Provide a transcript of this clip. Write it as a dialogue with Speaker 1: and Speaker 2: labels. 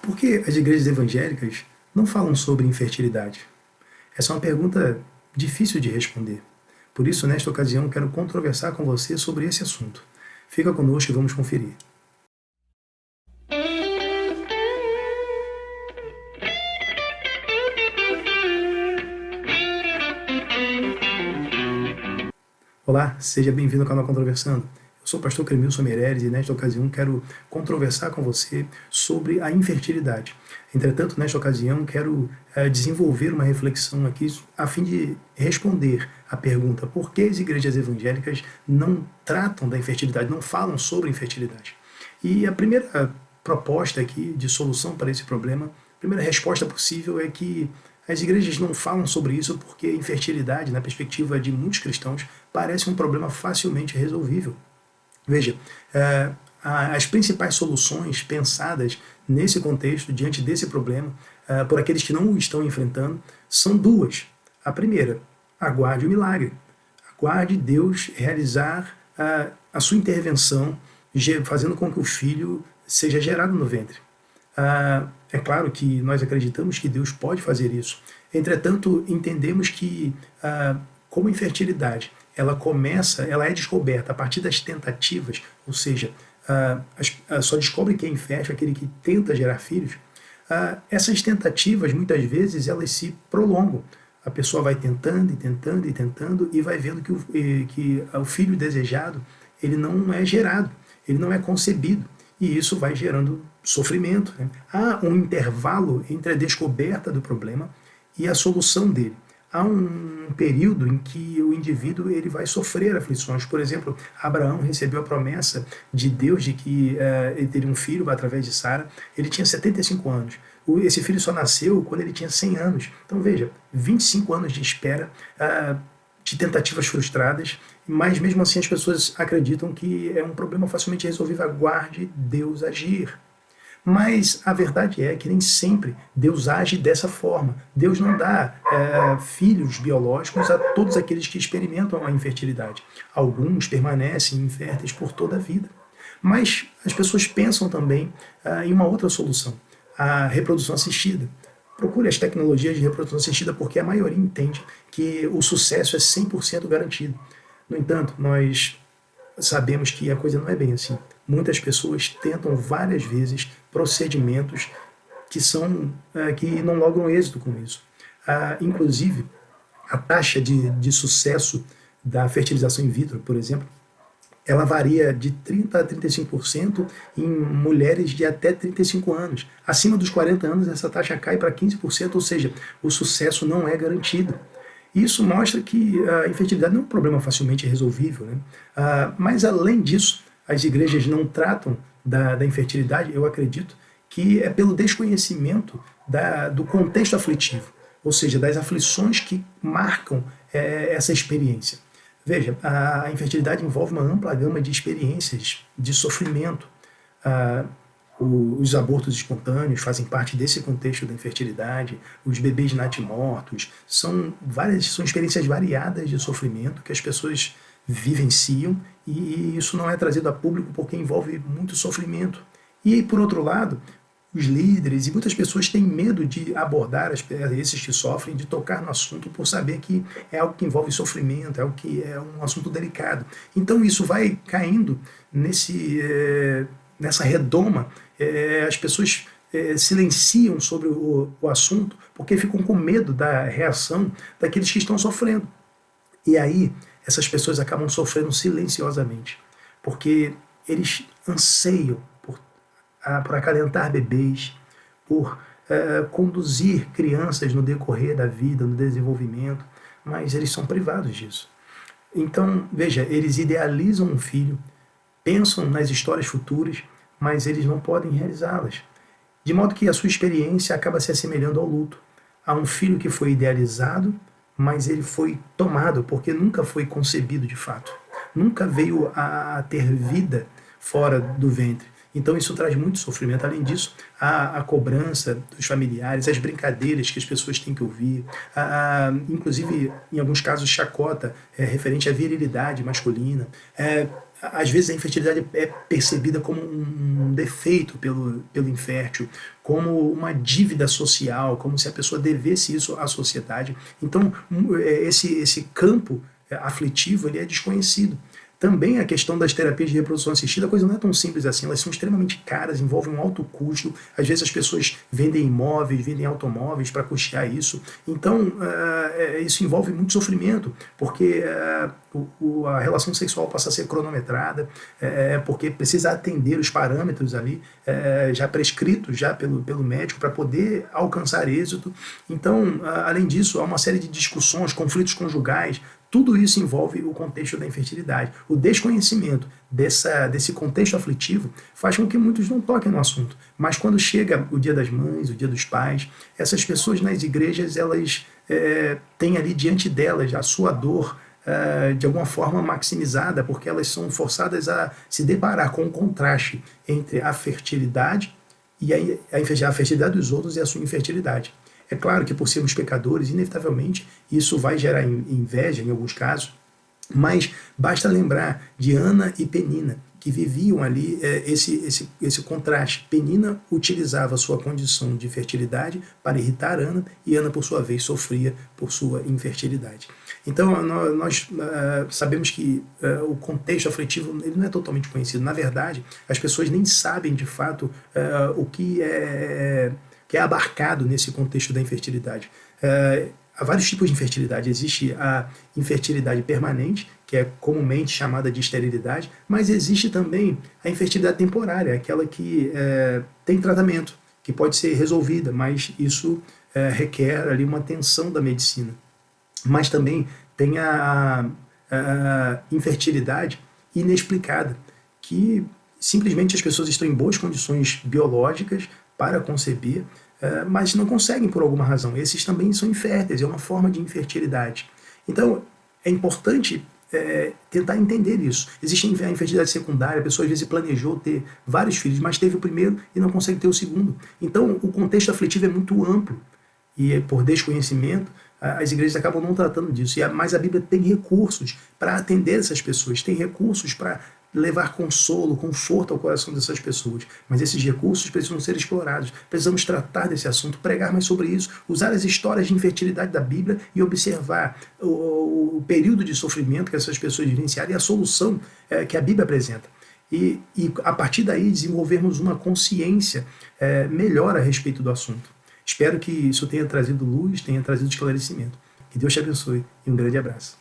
Speaker 1: Por que as igrejas evangélicas não falam sobre infertilidade? Essa é uma pergunta difícil de responder. Por isso, nesta ocasião, quero conversar com você sobre esse assunto. Fica conosco e vamos conferir. Olá, seja bem-vindo ao canal Controversando. Eu sou o pastor Cremilson Meireles e nesta ocasião quero conversar com você sobre a infertilidade. Entretanto, nesta ocasião quero desenvolver uma reflexão aqui a fim de responder a pergunta: por que as igrejas evangélicas não tratam da infertilidade, não falam sobre infertilidade? E a primeira proposta aqui de solução para esse problema, a primeira resposta possível é que as igrejas não falam sobre isso porque a infertilidade, na perspectiva de muitos cristãos, parece um problema facilmente resolvível. Veja, as principais soluções pensadas nesse contexto, diante desse problema, por aqueles que não o estão enfrentando, são duas. A primeira, aguarde o milagre. Aguarde Deus realizar a sua intervenção, fazendo com que o filho seja gerado no ventre. É claro que nós acreditamos que Deus pode fazer isso. Entretanto, entendemos que, como a infertilidade, ela é descoberta a partir das tentativas, ou seja, só descobre que é infértil aquele que tenta gerar filhos. Essas tentativas, muitas vezes, elas se prolongam. A pessoa vai tentando e tentando e tentando e vai vendo que o filho desejado ele não é gerado, ele não é concebido. E isso vai gerando sofrimento, né? Há um intervalo entre a descoberta do problema e a solução dele. Há um período em que o indivíduo ele vai sofrer aflições. Por exemplo, Abraão recebeu a promessa de Deus de que ele teria um filho através de Sara. Ele tinha 75 anos. Esse filho só nasceu quando ele tinha 100 anos. Então veja, 25 anos de espera, de tentativas frustradas, mas mesmo assim as pessoas acreditam que é um problema facilmente resolvível. Aguarde Deus agir. Mas a verdade é que nem sempre Deus age dessa forma. Deus não dá filhos biológicos a todos aqueles que experimentam a infertilidade. Alguns permanecem inférteis por toda a vida. Mas as pessoas pensam também em uma outra solução, a reprodução assistida. Procure as tecnologias de reprodução assistida porque a maioria entende que o sucesso é 100% garantido. No entanto, nós sabemos que a coisa não é bem assim. Muitas pessoas tentam várias vezes procedimentos que não logram êxito com isso. Inclusive, a taxa de sucesso da fertilização in vitro, por exemplo, ela varia de 30% a 35% em mulheres de até 35 anos. Acima dos 40 anos, essa taxa cai para 15%, ou seja, o sucesso não é garantido. Isso mostra que a infertilidade não é um problema facilmente resolvível, né? Mas, além disso, as igrejas não tratam da infertilidade, eu acredito, que é pelo desconhecimento do contexto aflitivo, ou seja, das aflições que marcam essa experiência. Veja, a infertilidade envolve uma ampla gama de experiências de sofrimento. Os abortos espontâneos fazem parte desse contexto da infertilidade, os bebês natimortos, são experiências variadas de sofrimento que as pessoas vivenciam e isso não é trazido a público porque envolve muito sofrimento. E, por outro lado, os líderes e muitas pessoas têm medo de abordar esses que sofrem, de tocar no assunto por saber que é algo que envolve sofrimento, é algo que é um assunto delicado. Então isso vai caindo nessa redoma. As pessoas silenciam sobre o assunto porque ficam com medo da reação daqueles que estão sofrendo. E aí essas pessoas acabam sofrendo silenciosamente, porque eles anseiam por acalentar bebês, por conduzir crianças no decorrer da vida, no desenvolvimento, mas eles são privados disso. Então, veja, eles idealizam um filho, pensam nas histórias futuras, mas eles não podem realizá-las. De modo que a sua experiência acaba se assemelhando ao luto. Há um filho que foi idealizado, mas ele foi tomado, porque nunca foi concebido de fato. Nunca veio a ter vida fora do ventre. Então isso traz muito sofrimento. Além disso, a cobrança dos familiares, as brincadeiras que as pessoas têm que ouvir, inclusive, em alguns casos, chacota referente à virilidade masculina, às vezes a infertilidade é percebida como um defeito pelo infértil, como uma dívida social, como se a pessoa devesse isso à sociedade. Então, esse campo aflitivo ele é desconhecido. Também a questão das terapias de reprodução assistida, a coisa não é tão simples assim, elas são extremamente caras, envolvem um alto custo, às vezes as pessoas vendem imóveis, vendem automóveis para custear isso, então isso envolve muito sofrimento, porque a relação sexual passa a ser cronometrada, porque precisa atender os parâmetros ali, já prescritos já pelo médico para poder alcançar êxito. Então, além disso, há uma série de discussões, conflitos conjugais, tudo isso envolve o contexto da infertilidade. O desconhecimento desse contexto aflitivo faz com que muitos não toquem no assunto. Mas quando chega o Dia das Mães, o Dia dos Pais, essas pessoas nas igrejas, elas têm ali diante delas a sua dor de alguma forma maximizada, porque elas são forçadas a se deparar com o contraste entre a fertilidade e a fertilidade dos outros e a sua infertilidade. É claro que por sermos pecadores, inevitavelmente, isso vai gerar inveja em alguns casos, mas basta lembrar de Ana e Penina, que viviam ali esse contraste. Penina utilizava a sua condição de fertilidade para irritar Ana, e Ana, por sua vez, sofria por sua infertilidade. Então, nós sabemos que o contexto aflitivo ele não é totalmente conhecido. Na verdade, as pessoas nem sabem, de fato, o que é abarcado nesse contexto da infertilidade. Há vários tipos de infertilidade. Existe a infertilidade permanente, que é comumente chamada de esterilidade, mas existe também a infertilidade temporária, aquela que tem tratamento, que pode ser resolvida, mas isso requer ali uma atenção da medicina. Mas também tem a infertilidade inexplicada, que simplesmente as pessoas estão em boas condições biológicas para conceber, mas não conseguem por alguma razão. Esses também são inférteis, é uma forma de infertilidade. Então, é importante tentar entender isso. Existe a infertilidade secundária, a pessoa às vezes planejou ter vários filhos, mas teve o primeiro e não consegue ter o segundo. Então, o contexto aflitivo é muito amplo, e por desconhecimento, as igrejas acabam não tratando disso. Mas a Bíblia tem recursos para atender essas pessoas, tem recursos para levar consolo, conforto ao coração dessas pessoas. Mas esses recursos precisam ser explorados. Precisamos tratar desse assunto, pregar mais sobre isso, usar as histórias de infertilidade da Bíblia e observar o período de sofrimento que essas pessoas vivenciaram e a solução que a Bíblia apresenta. E a partir daí desenvolvermos uma consciência melhor a respeito do assunto. Espero que isso tenha trazido luz, tenha trazido esclarecimento. Que Deus te abençoe e um grande abraço.